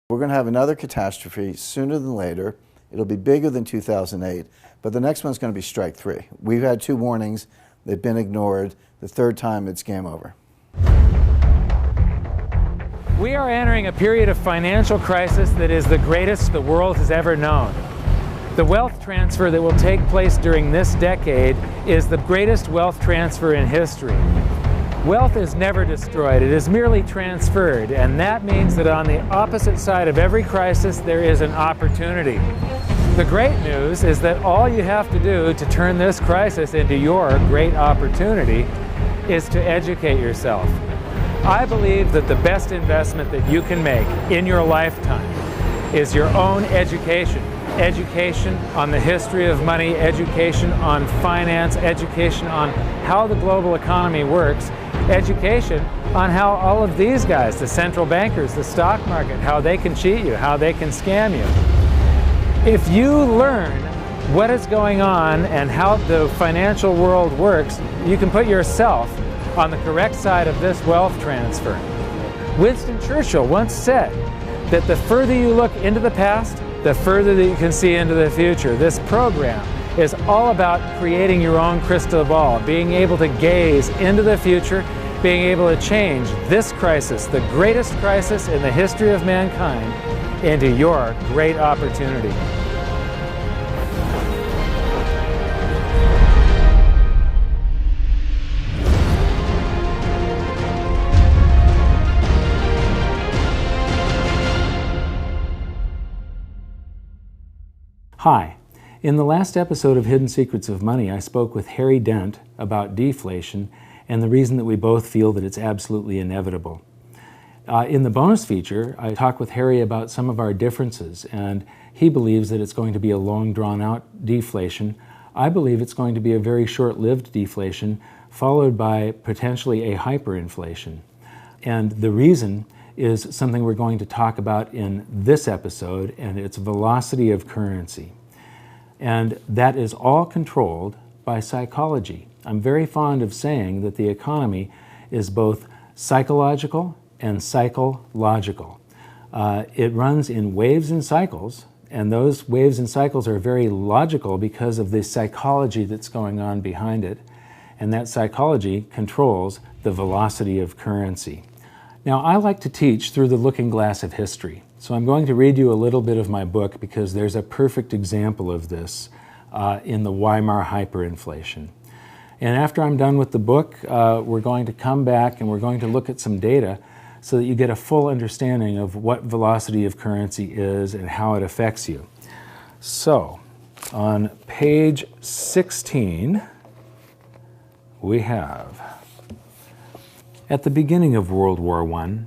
We're going to have another catastrophe sooner than later. It'll be bigger than 2008, but the next one's going to be strike 3. We've had 2 warnings. They've been ignored. The 3rd time, it's game over. We are entering a period of financial crisis that is the greatest the world has ever known. The wealth transfer that will take place during this decade is the greatest wealth transfer in history. Wealth is never destroyed, it is merely transferred, and that means that on the opposite side of every crisis there is an opportunity. The great news is that all you have to do to turn this crisis into your great opportunity is to educate yourself. I believe that the best investment that you can make in your lifetime is your own education. Education on the history of money, education on finance, education on how the global economy works, education on how all of these guys, the central bankers, the stock market, how they can cheat you, how they can scam you. If you learn what is going on and how the financial world works, you can put yourself on the correct side of this wealth transfer. Winston Churchill once said that the further you look into the past, the further that you can see into the future. This program is all about creating your own crystal ball, being able to gaze into the future, being able to change this crisis, the greatest crisis in the history of mankind, into your great opportunity. Hi. In the last episode of Hidden Secrets of Money, I spoke with Harry Dent about deflation and the reason that we both feel that it's absolutely inevitable. In the bonus feature, I talked with Harry about some of our differences, and he believes that it's going to be a long, drawn-out deflation. I believe it's going to be a very short-lived deflation, followed by potentially a hyperinflation. And the reason is something we're going to talk about in this episode, and it's velocity of currency. And that is all controlled by psychology. I'm very fond of saying that the economy is both psychological and psychological. It runs in waves and cycles, and those waves and cycles are very logical because of the psychology that's going on behind it, and that psychology controls the velocity of currency. Now, I like to teach through the looking glass of history, so I'm going to read you a little bit of my book because there's a perfect example of this in the Weimar hyperinflation. And after I'm done with the book, we're going to come back and we're going to look at some data so that you get a full understanding of what velocity of currency is and how it affects you. So, on page 16, we have: at the beginning of World War I,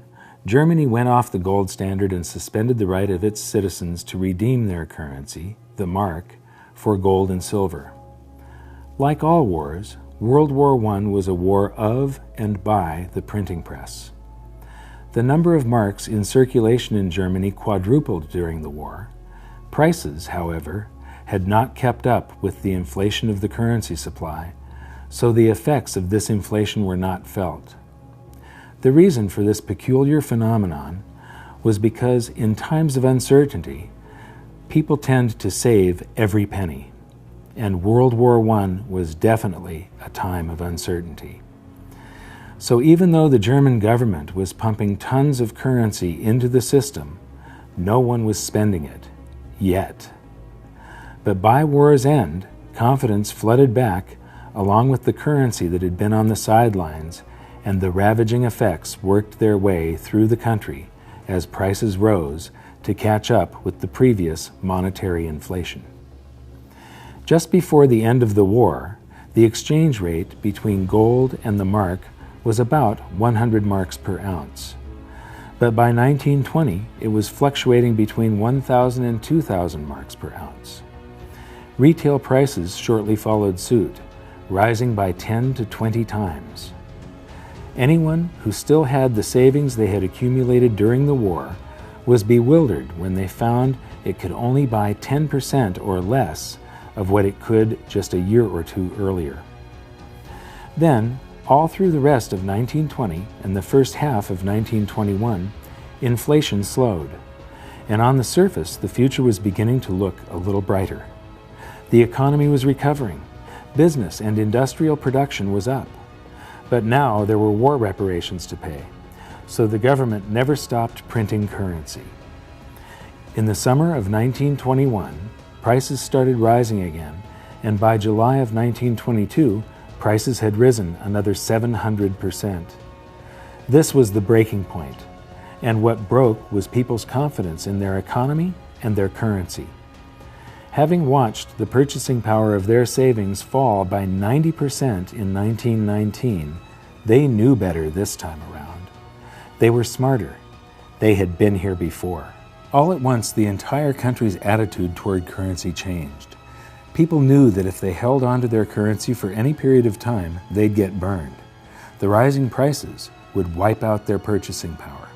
Germany went off the gold standard and suspended the right of its citizens to redeem their currency, the mark, for gold and silver. Like all wars, World War I was a war of and by the printing press. The number of marks in circulation in Germany quadrupled during the war. Prices, however, had not kept up with the inflation of the currency supply, so the effects of this inflation were not felt. The reason for this peculiar phenomenon was because in times of uncertainty, people tend to save every penny, and World War I was definitely a time of uncertainty. So even though the German government was pumping tons of currency into the system, no one was spending it, yet. But by war's end, confidence flooded back along with the currency that had been on the sidelines, and the ravaging effects worked their way through the country as prices rose to catch up with the previous monetary inflation. Just before the end of the war, the exchange rate between gold and the mark was about 100 marks per ounce. But by 1920, it was fluctuating between 1,000 and 2,000 marks per ounce. Retail prices shortly followed suit, rising by 10 to 20 times. Anyone who still had the savings they had accumulated during the war was bewildered when they found it could only buy 10% or less of what it could just a year or two earlier. Then, all through the rest of 1920 and the first half of 1921, inflation slowed, and on the surface, the future was beginning to look a little brighter. The economy was recovering. Business and industrial production was up. But now there were war reparations to pay, so the government never stopped printing currency. In the summer of 1921, prices started rising again, and by July of 1922, prices had risen another 700%. This was the breaking point, and what broke was people's confidence in their economy and their currency. Having watched the purchasing power of their savings fall by 90% in 1919, they knew better this time around. They were smarter. They had been here before. All at once, the entire country's attitude toward currency changed. People knew that if they held on to their currency for any period of time, they'd get burned. The rising prices would wipe out their purchasing power.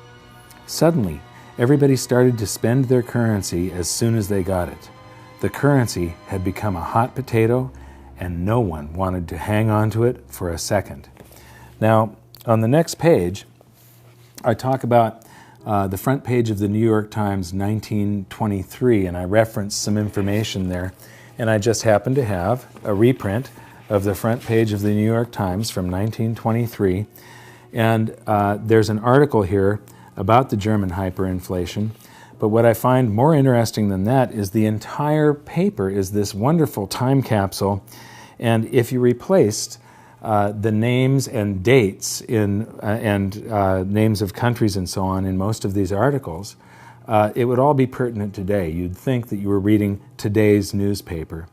Suddenly, everybody started to spend their currency as soon as they got it. The currency had become a hot potato, and no one wanted to hang on to it for a second. Now, on the next page, I talk about the front page of the New York Times 1923, and I reference some information there. And I just happen to have a reprint of the front page of the New York Times from 1923. And there's an article here about the German hyperinflation. But what I find more interesting than that is the entire paper is this wonderful time capsule. And if you replaced the names and dates and names of countries and so on in most of these articles, it would all be pertinent today. You'd think that you were reading today's newspaper.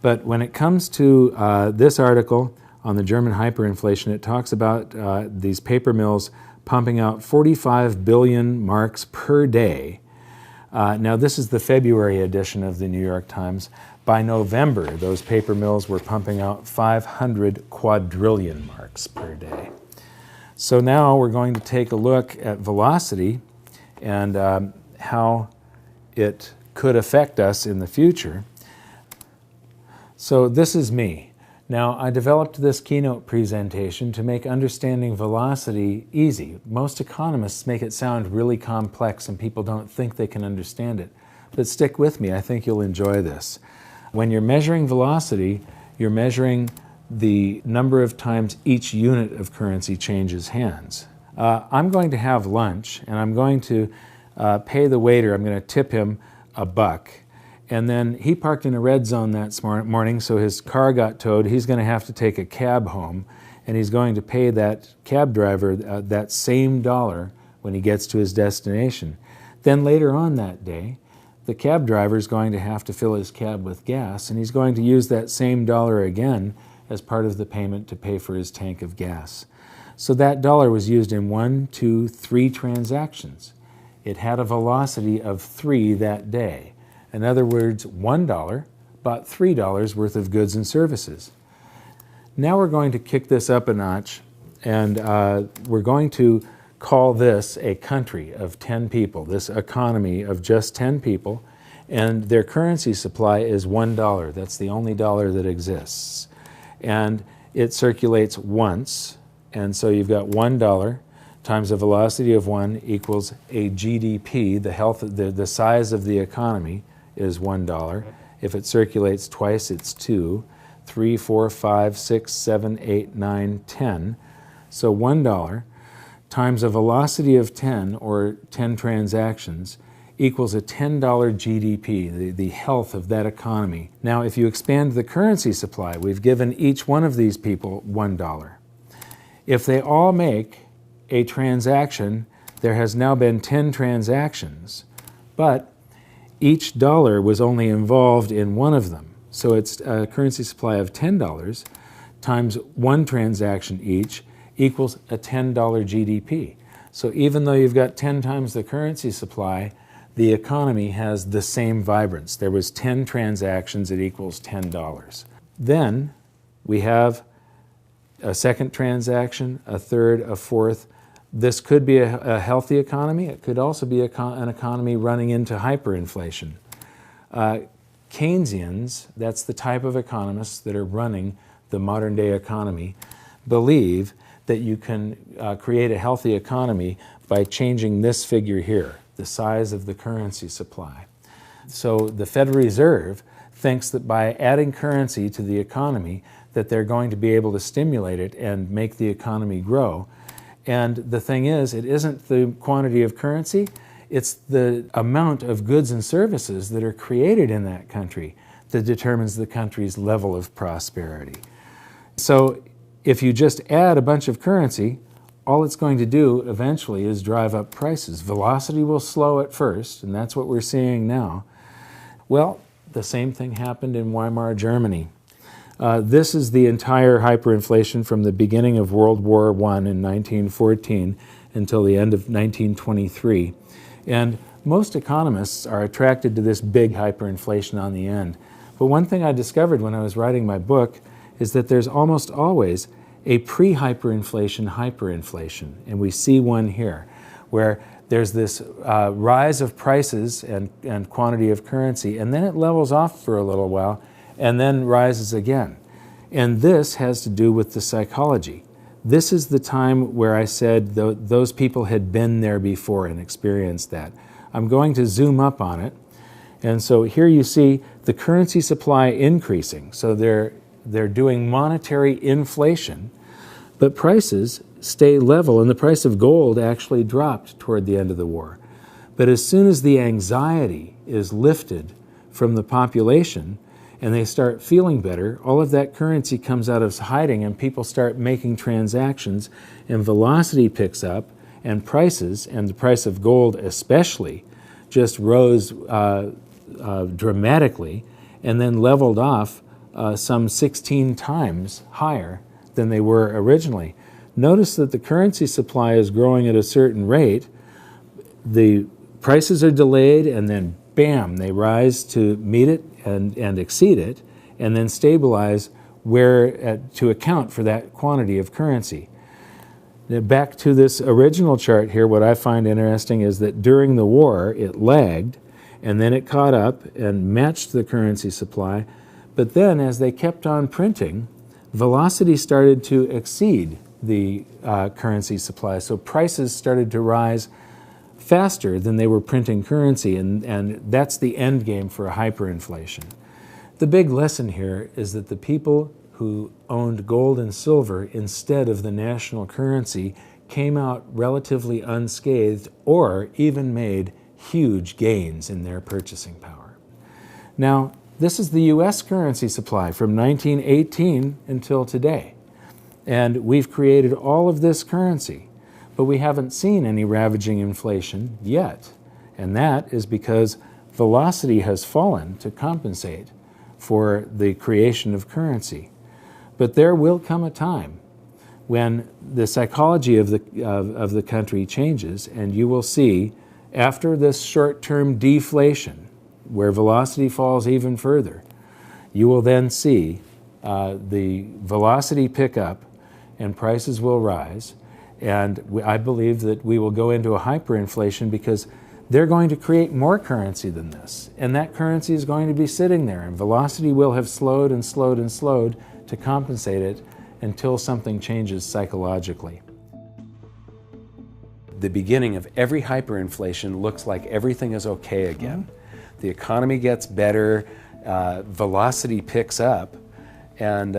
But when it comes to this article on the German hyperinflation, it talks about these paper mills pumping out 45 billion marks per day. Now, this is the February edition of the New York Times. By November, those paper mills were pumping out 500 quadrillion marks per day. So now we're going to take a look at velocity and how it could affect us in the future. So this is me. Now, I developed this keynote presentation to make understanding velocity easy. Most economists make it sound really complex and people don't think they can understand it. But stick with me, I think you'll enjoy this. When you're measuring velocity, you're measuring the number of times each unit of currency changes hands. I'm going to have lunch, and I'm going to pay the waiter. I'm going to tip him $1. And then he parked in a red zone that morning, so his car got towed. He's going to have to take a cab home, and he's going to pay that cab driver that same dollar when he gets to his destination. Then later on that day, the cab driver is going to have to fill his cab with gas, and he's going to use that same dollar again as part of the payment to pay for his tank of gas. So that dollar was used in 1, 2, 3 transactions. It had a velocity of 3 that day. In other words, $1 bought $3 worth of goods and services. Now we're going to kick this up a notch, and we're going to call this a country of 10 people, this economy of just 10 people, and their currency supply is $1. That's the only dollar that exists. And it circulates once, and so you've got $1 times a velocity of 1 equals a GDP, the size of the economy is $1. If it circulates twice, it's 2, 3, 4, 5, 6, 7, 8, 9, 10. So $1 times a velocity of 10, or 10 transactions, equals a $10 GDP, the health of that economy. Now, if you expand the currency supply, we've given each one of these people $1. If they all make a transaction, there has now been 10 transactions, but each dollar was only involved in one of them. So it's a currency supply of $10 times 1 transaction each equals a $10 GDP. So even though you've got 10 times the currency supply, the economy has the same vibrance. There was 10 transactions, it equals $10. Then we have a second transaction, a third, a fourth. This could be a healthy economy. It could also be an economy running into hyperinflation. Keynesians, that's the type of economists that are running the modern day economy, believe that you can create a healthy economy by changing this figure here. the size of the currency supply. So the Federal Reserve thinks that by adding currency to the economy, that they're going to be able to stimulate it and make the economy grow. And the thing is, it isn't the quantity of currency, it's the amount of goods and services that are created in that country that determines the country's level of prosperity. So if you just add a bunch of currency, all it's going to do eventually is drive up prices. Velocity will slow at first, and that's what we're seeing now. Well, the same thing happened in Weimar Germany. This is the entire hyperinflation from the beginning of World War I in 1914 until the end of 1923. And most economists are attracted to this big hyperinflation on the end. But one thing I discovered when I was writing my book is that there's almost always a pre-hyperinflation hyperinflation. And we see one here, where there's this rise of prices and quantity of currency, and then it levels off for a little while, and then rises again. And this has to do with the psychology. This is the time where I said those people had been there before and experienced that. I'm going to zoom up on it. And so here you see the currency supply increasing. So they're doing monetary inflation, but prices stay level, and the price of gold actually dropped toward the end of the war. But as soon as the anxiety is lifted from the population and they start feeling better, all of that currency comes out of hiding and people start making transactions, and velocity picks up, and prices, and the price of gold especially, just rose dramatically and then leveled off some 16 times higher than they were originally. Notice that the currency supply is growing at a certain rate. The prices are delayed, and then bam, they rise to meet it and exceed it, and then stabilize to account for that quantity of currency. Now back to this original chart here, what I find interesting is that during the war it lagged, and then it caught up and matched the currency supply. But then as they kept on printing, velocity started to exceed the currency supply. So prices started to rise faster than they were printing currency, and that's the end game for a hyperinflation. The big lesson here is that the people who owned gold and silver instead of the national currency came out relatively unscathed, or even made huge gains in their purchasing power. Now, this is the U.S. currency supply from 1918 until today. And we've created all of this currency, but we haven't seen any ravaging inflation yet. And that is because velocity has fallen to compensate for the creation of currency. But there will come a time when the psychology of the country changes, and you will see, after this short-term deflation, where velocity falls even further, you will then see the velocity pick up and prices will rise. And I believe that we will go into a hyperinflation because they're going to create more currency than this. And that currency is going to be sitting there, and velocity will have slowed and slowed and slowed to compensate it until something changes psychologically. The beginning of every hyperinflation looks like everything is okay again. Mm-hmm. The economy gets better, velocity picks up, and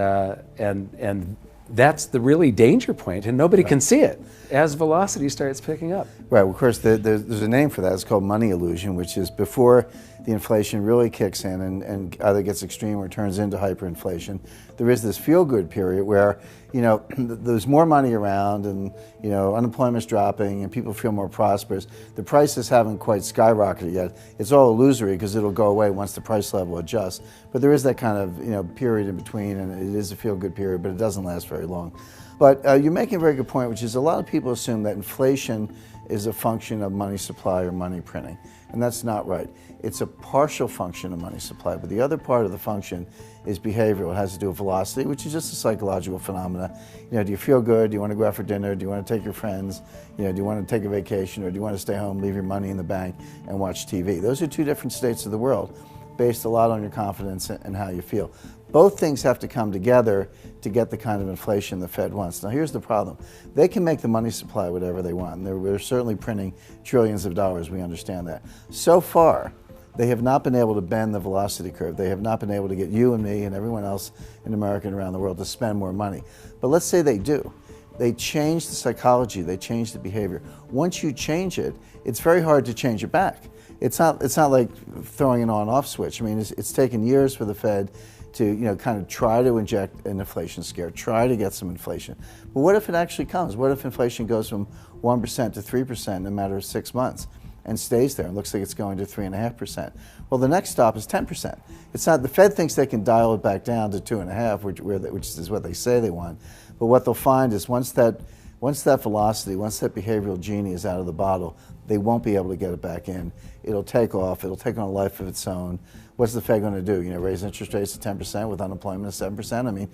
that's the really danger point, and nobody can see it as velocity starts picking up. Right, well, of course, there's a name for that. It's called money illusion, which is before the inflation really kicks in and either gets extreme or turns into hyperinflation. There is this feel-good period where, there's more money around, and, unemployment's dropping and people feel more prosperous. The prices haven't quite skyrocketed yet. It's all illusory because it'll go away once the price level adjusts. But there is that kind of, period in between, and it is a feel-good period, but it doesn't last very long. But you're making a very good point, which is a lot of people assume that inflation is a function of money supply or money printing, and that's not right. It's a partial function of money supply, but the other part of the function is behavioral. It has to do with velocity, which is just a psychological phenomena. Do you feel good? Do you want to go out for dinner? Do you want to take your friends? Do you want to take a vacation, or do you want to stay home, leave your money in the bank, and watch TV? Those are two different states of the world. based a lot on your confidence and how you feel. Both things have to come together to get the kind of inflation the Fed wants. Now here's the problem. They can make the money supply whatever they want. They're certainly printing trillions of dollars, we understand that. So far, they have not been able to bend the velocity curve. They have not been able to get you and me and everyone else in America and around the world to spend more money. But let's say they do. They change the psychology, they change the behavior. Once you change it, it's very hard to change it back. It's not like throwing an on-off switch. I mean, it's taken years for the Fed to kind of try to inject an inflation scare, try to get some inflation. But what if it actually comes? What if inflation goes from 1% to 3% in a matter of 6 months and stays there and looks like it's going to 3.5%? Well, the next stop is 10%. It's not, the Fed thinks they can dial it back down to 2.5%, which is what they say they want. But what they'll find is once that velocity, once that behavioral genie is out of the bottle, they won't be able to get it back in. It'll take off. It'll take on a life of its own. What's the Fed going to do? Raise interest rates to 10% with unemployment of 7%? I mean,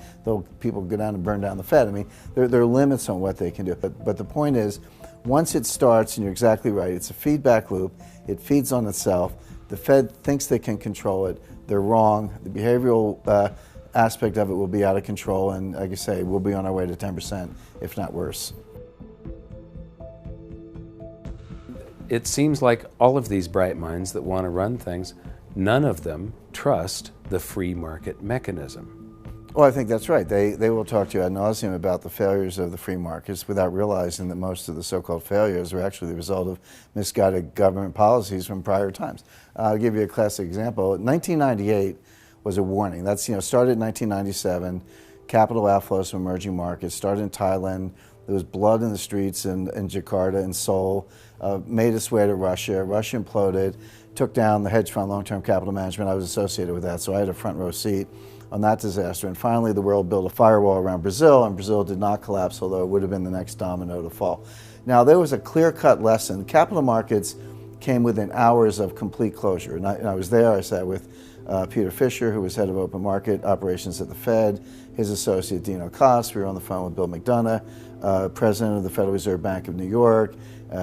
people go down and burn down the Fed. I mean, there are limits on what they can do. But the point is, once it starts, and you're exactly right, it's a feedback loop. It feeds on itself. The Fed thinks they can control it. They're wrong. The behavioral aspect of it will be out of control, and like I say, we'll be on our way to 10%, if not worse. It seems like all of these bright minds that want to run things, none of them trust the free market mechanism. Well, I think that's right. They will talk to you ad nauseum about the failures of the free markets without realizing that most of the so-called failures are actually the result of misguided government policies from prior times. I'll give you a classic example. 1998 was a warning. That's, started in 1997. Capital outflows from emerging markets started in Thailand. There was blood in the streets in Jakarta and Seoul. Made its way to Russia. Russia imploded, took down the hedge fund long-term capital management. I was associated with that, so I had a front row seat on that disaster. And finally, the world built a firewall around Brazil, and Brazil did not collapse, although it would have been the next domino to fall. Now, there was a clear-cut lesson. Capital markets came within hours of complete closure. And I was there. I sat with Peter Fisher, who was head of open market operations at the Fed, his associate Dino Cost. We were on the phone with Bill McDonough, president of the Federal Reserve Bank of New York.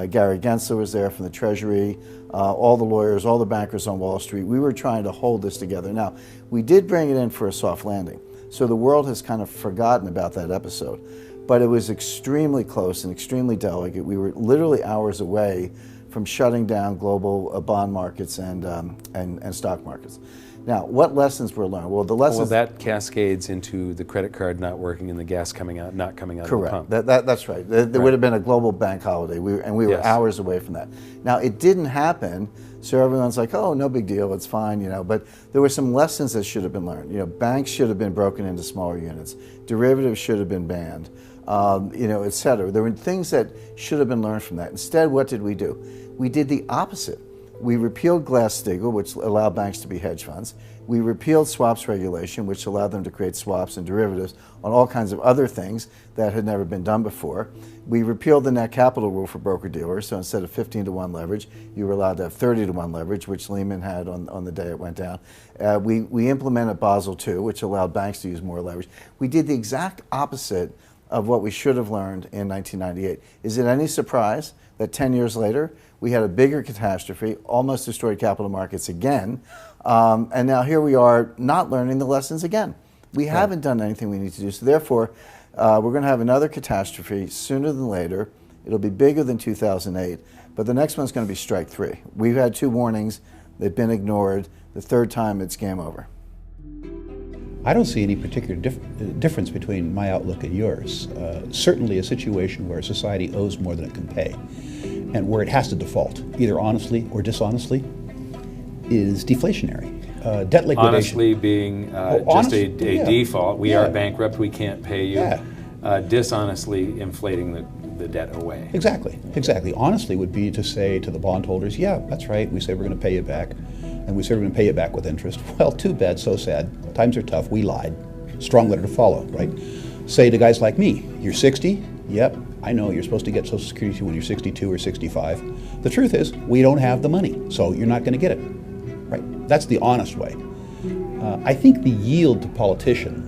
Gary Gensler was there from the Treasury, all the lawyers, all the bankers on Wall Street. We were trying to hold this together. Now, we did bring it in for a soft landing, so the world has kind of forgotten about that episode. But it was extremely close and extremely delicate. We were literally hours away from shutting down global bond markets and stock markets. Now, what lessons were learned? Well, the lessons... Well, that cascades into the credit card not working and the gas coming out, not coming out Correct. of the pump. That's right. There would have been a global bank holiday, we were Yes. hours away from that. Now, it didn't happen, so everyone's like, oh, no big deal, it's fine, But there were some lessons that should have been learned. Banks should have been broken into smaller units. Derivatives should have been banned, et cetera. There were things that should have been learned from that. Instead, what did we do? We did the opposite. We repealed Glass-Steagall, which allowed banks to be hedge funds. We repealed swaps regulation, which allowed them to create swaps and derivatives on all kinds of other things that had never been done before. We repealed the net capital rule for broker-dealers, so instead of 15-to-1 leverage, you were allowed to have 30-to-1 leverage, which Lehman had on the day it went down. We implemented Basel II, which allowed banks to use more leverage. We did the exact opposite of what we should have learned in 1998. Is it any surprise that 10 years later, we had a bigger catastrophe, almost destroyed capital markets again, and now here we are not learning the lessons again. We haven't done anything we need to do, so therefore, we're going to have another catastrophe sooner than later. It'll be bigger than 2008, but the next one's going to be strike three. We've had 2 warnings. They've been ignored. The third time, it's game over. I don't see any particular difference between my outlook and yours. Certainly a situation where society owes more than it can pay and where it has to default, either honestly or dishonestly, is deflationary. Debt liquidation. Honestly being just a default. We are bankrupt, we can't pay you. Yeah. Dishonestly inflating the debt away. Exactly. Honestly would be to say to the bondholders, yeah, that's right, we say we're going to pay you back, and we say we're going to pay you back with interest. Well, too bad, so sad. Times are tough, we lied. Strong letter to follow, right? Say to guys like me, you're 60? Yep, I know, you're supposed to get Social Security when you're 62 or 65. The truth is, we don't have the money, so you're not going to get it, right? That's the honest way. I think the yield to politician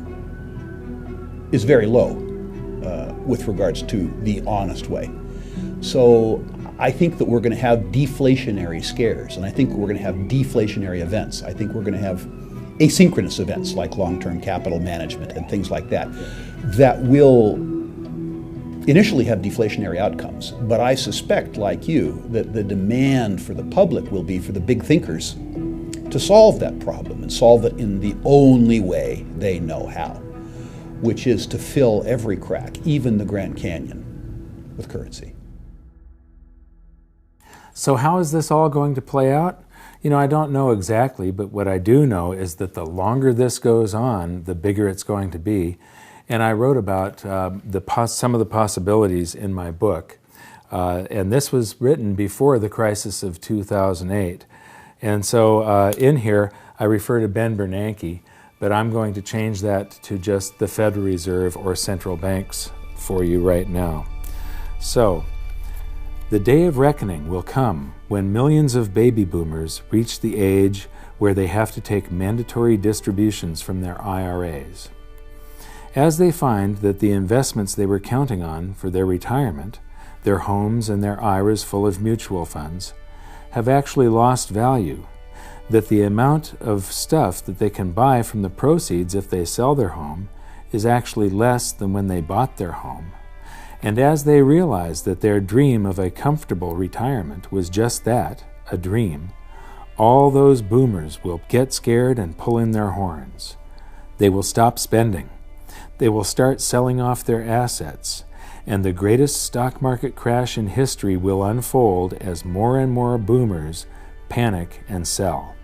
is very low with regards to the honest way. So I think that we're going to have deflationary scares, and I think we're going to have deflationary events. I think we're going to have asynchronous events like long-term capital management and things like that, that will initially have deflationary outcomes. But I suspect, like you, that the demand for the public will be for the big thinkers to solve that problem and solve it in the only way they know how, which is to fill every crack, even the Grand Canyon, with currency. So how is this all going to play out? You know, I don't know exactly, but what I do know is that the longer this goes on, the bigger it's going to be. And I wrote about some of the possibilities in my book. And this was written before the crisis of 2008. And so in here, I refer to Ben Bernanke, but I'm going to change that to just the Federal Reserve or central banks for you right now. So, the day of reckoning will come when millions of baby boomers reach the age where they have to take mandatory distributions from their IRAs. As they find that the investments they were counting on for their retirement, their homes and their IRAs full of mutual funds, have actually lost value, that the amount of stuff that they can buy from the proceeds if they sell their home is actually less than when they bought their home. And as they realize that their dream of a comfortable retirement was just that, a dream, all those boomers will get scared and pull in their horns. They will stop spending. They will start selling off their assets, and the greatest stock market crash in history will unfold as more and more boomers panic and sell.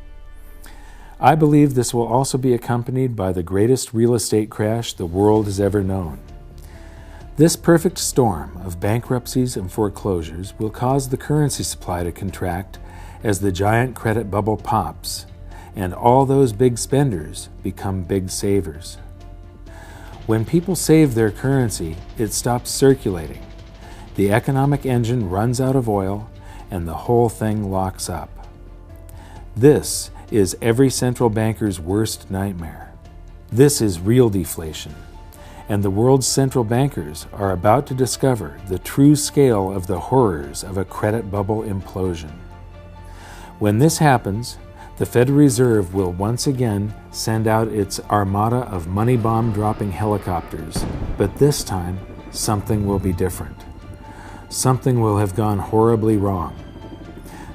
I believe this will also be accompanied by the greatest real estate crash the world has ever known. This perfect storm of bankruptcies and foreclosures will cause the currency supply to contract as the giant credit bubble pops, and all those big spenders become big savers. When people save their currency, it stops circulating. The economic engine runs out of oil, and the whole thing locks up. This is every central banker's worst nightmare. This is real deflation. And the world's central bankers are about to discover the true scale of the horrors of a credit bubble implosion. When this happens, the Federal Reserve will once again send out its armada of money bomb dropping helicopters, but this time something will be different. Something will have gone horribly wrong.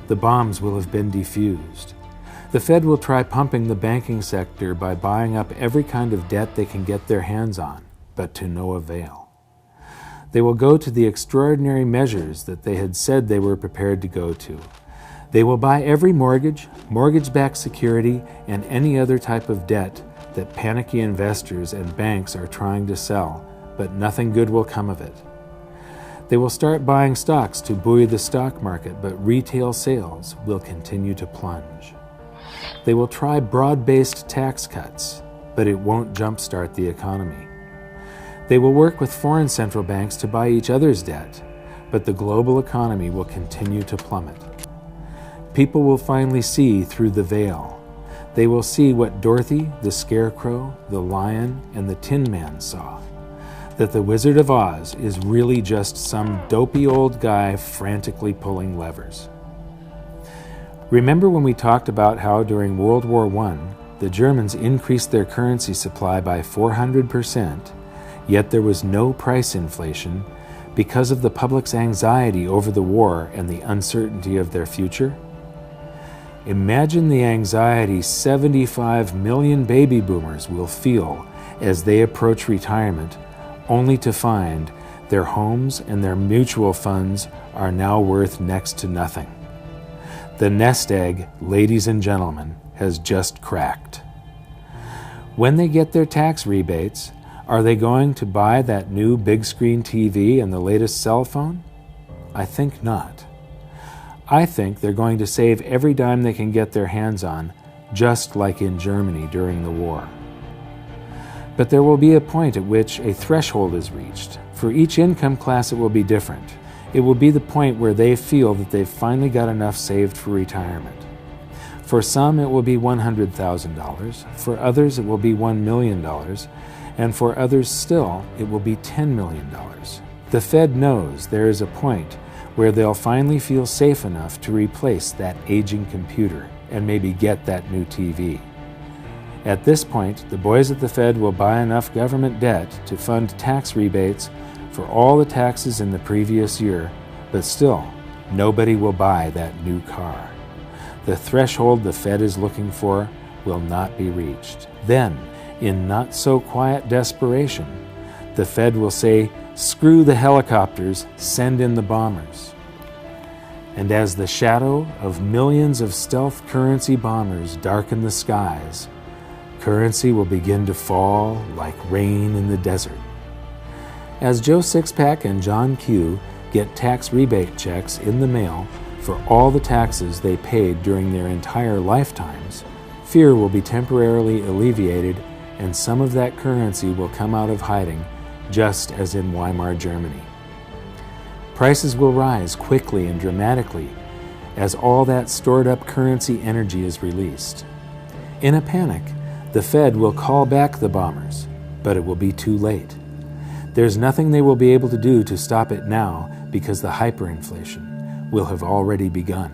The bombs will have been defused. The Fed will try pumping the banking sector by buying up every kind of debt they can get their hands on, but to no avail. They will go to the extraordinary measures that they had said they were prepared to go to. They will buy every mortgage, mortgage-backed security, and any other type of debt that panicky investors and banks are trying to sell, but nothing good will come of it. They will start buying stocks to buoy the stock market, but retail sales will continue to plunge. They will try broad-based tax cuts, but it won't jumpstart the economy. They will work with foreign central banks to buy each other's debt, but the global economy will continue to plummet. People will finally see through the veil. They will see what Dorothy, the Scarecrow, the Lion, and the Tin Man saw, that the Wizard of Oz is really just some dopey old guy frantically pulling levers. Remember when we talked about how during World War I, the Germans increased their currency supply by 400%, yet there was no price inflation because of the public's anxiety over the war and the uncertainty of their future? Imagine the anxiety 75 million baby boomers will feel as they approach retirement, only to find their homes and their mutual funds are now worth next to nothing. The nest egg, ladies and gentlemen, has just cracked. When they get their tax rebates, are they going to buy that new big screen TV and the latest cell phone? I think not. I think they're going to save every dime they can get their hands on, just like in Germany during the war. But there will be a point at which a threshold is reached. For each income class it will be different. It will be the point where they feel that they've finally got enough saved for retirement. For some it will be $100,000, for others it will be $1 million, and for others still it will be $10 million. The Fed knows there is a point where they'll finally feel safe enough to replace that aging computer and maybe get that new TV. At this point, the boys at the Fed will buy enough government debt to fund tax rebates for all the taxes in the previous year, but still, nobody will buy that new car. The threshold the Fed is looking for will not be reached. Then, in not-so-quiet desperation, the Fed will say, "Screw the helicopters, send in the bombers." And as the shadow of millions of stealth currency bombers darken the skies, currency will begin to fall like rain in the desert. As Joe Sixpack and John Q get tax rebate checks in the mail for all the taxes they paid during their entire lifetimes, fear will be temporarily alleviated and some of that currency will come out of hiding, just as in Weimar Germany. Prices will rise quickly and dramatically as all that stored-up currency energy is released. In a panic, the Fed will call back the bombers, but it will be too late. There's nothing they will be able to do to stop it now because the hyperinflation will have already begun.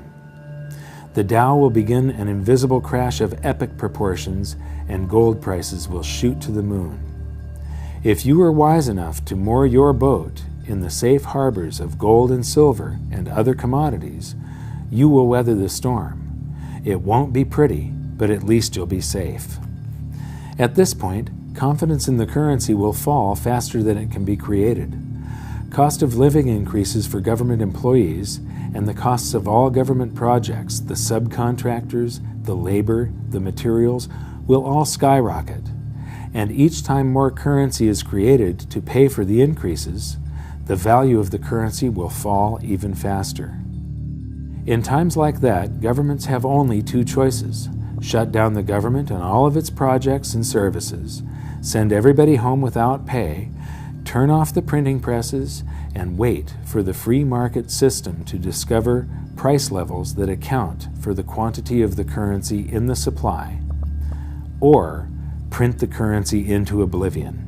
The Dow will begin an invisible crash of epic proportions and gold prices will shoot to the moon. If you are wise enough to moor your boat in the safe harbors of gold and silver and other commodities, you will weather the storm. It won't be pretty, but at least you'll be safe. At this point, confidence in the currency will fall faster than it can be created. Cost of living increases for government employees, and the costs of all government projects, the subcontractors, the labor, the materials, will all skyrocket. And each time more currency is created to pay for the increases, the value of the currency will fall even faster. In times like that, governments have only two choices: shut down the government and all of its projects and services, send everybody home without pay, turn off the printing presses, and wait for the free market system to discover price levels that account for the quantity of the currency in the supply, or print the currency into oblivion.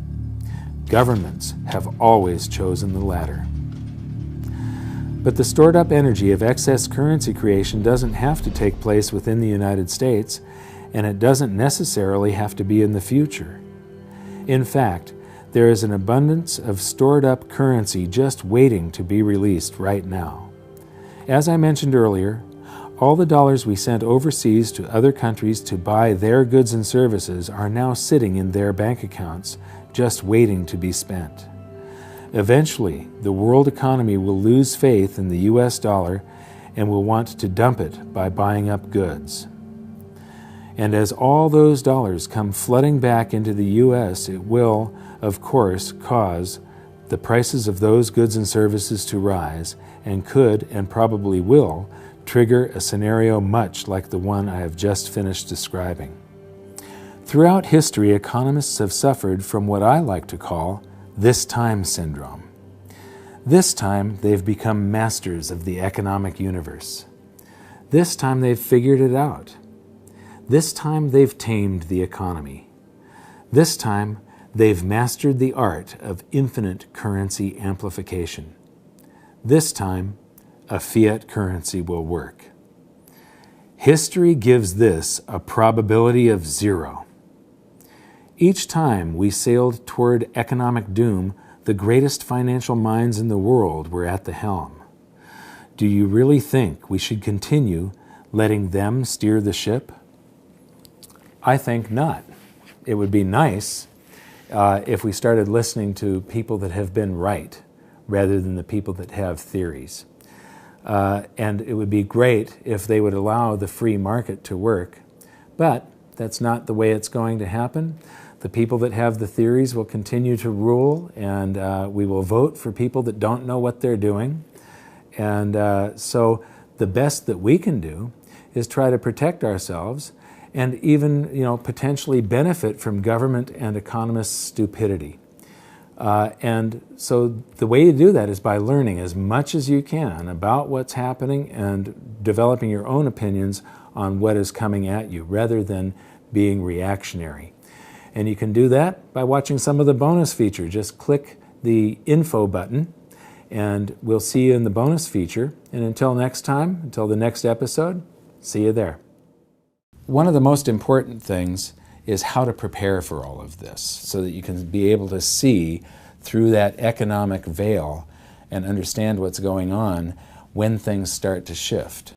Governments have always chosen the latter. But the stored-up energy of excess currency creation doesn't have to take place within the United States, and it doesn't necessarily have to be in the future. In fact, there is an abundance of stored-up currency just waiting to be released right now. As I mentioned earlier, all the dollars we sent overseas to other countries to buy their goods and services are now sitting in their bank accounts, just waiting to be spent. Eventually, the world economy will lose faith in the US dollar and will want to dump it by buying up goods. And as all those dollars come flooding back into the US, it will, of course, cause the prices of those goods and services to rise, and could, and probably will, trigger a scenario much like the one I have just finished describing. Throughout history, economists have suffered from what I like to call this time syndrome. This time, they've become masters of the economic universe. This time, they've figured it out. This time, they've tamed the economy. This time, they've mastered the art of infinite currency amplification. This time, a fiat currency will work. History gives this a probability of 0. Each time we sailed toward economic doom, the greatest financial minds in the world were at the helm. Do you really think we should continue letting them steer the ship? I think not. It would be nice if we started listening to people that have been right rather than the people that have theories. And it would be great if they would allow the free market to work, but that's not the way it's going to happen. The people that have the theories will continue to rule, and we will vote for people that don't know what they're doing. And so the best that we can do is try to protect ourselves and even, potentially benefit from government and economists' stupidity. And so the way you do that is by learning as much as you can about what's happening and developing your own opinions on what is coming at you, rather than being reactionary. And you can do that by watching some of the bonus feature. Just click the info button And we'll see you in the bonus feature. And until next time, until the next episode, see you there. One of the most important things is how to prepare for all of this so that you can be able to see through that economic veil and understand what's going on when things start to shift.